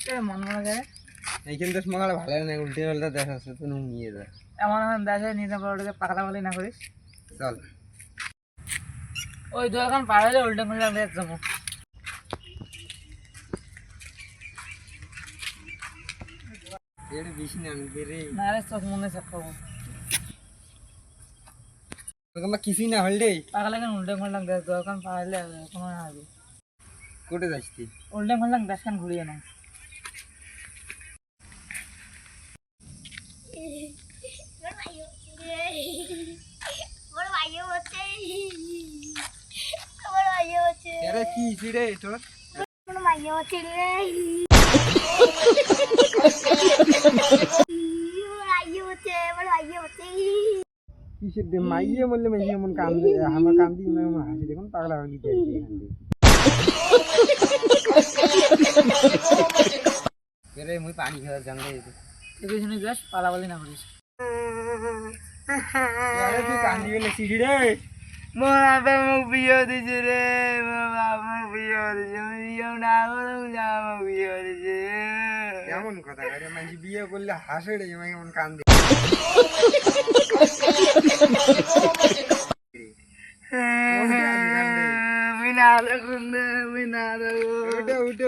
মন মনে যায় এইখান দেশ মগালে ভালো না উল্টে পাল্টা দেশ আছে তো নিয়ে যা এমন এমন দেশে নিয়ে যাবো ওটাকে পাকাতা বলি না করিস চল ওই দোকান পার হলে উল্টে খুললাম দেখ যাবো এটা বেশি না আমি রে না রে চোখ মনে চোখ খাবো তোমরা কিছুই না হল রে পাকা লাগে উল্টে খুললাম দেখ দোকান পার হলে কোনো না হবে কোটে যাস তুই উল্টে খুললাম দেশখান ঘুরিয়ে না আরে কি রে তোর কিসের দে মাইয়ে বললে মাইয়ে এমন কান্দে আমার কান্দি এমন হাসি দেখুন পাগলা হয়ে গেছে এখান দিয়ে মুই পানি খাওয়ার জানলে তুই শুনে যাস পালা বলি না করিস তুই কান্দি গেলে সিঁড়ি রে মোর বাবা মোক বিয়ে দিছে রে মোর বাবা মোক বিয়ে দিছে বিয়ে না করুন যা মোক বিয়ে দিছে কেমন কথা রে মানুষ বিয়ে করলে হাসে রে এমন কান্দে বিনা দেখুন বিনা দেখুন উঠে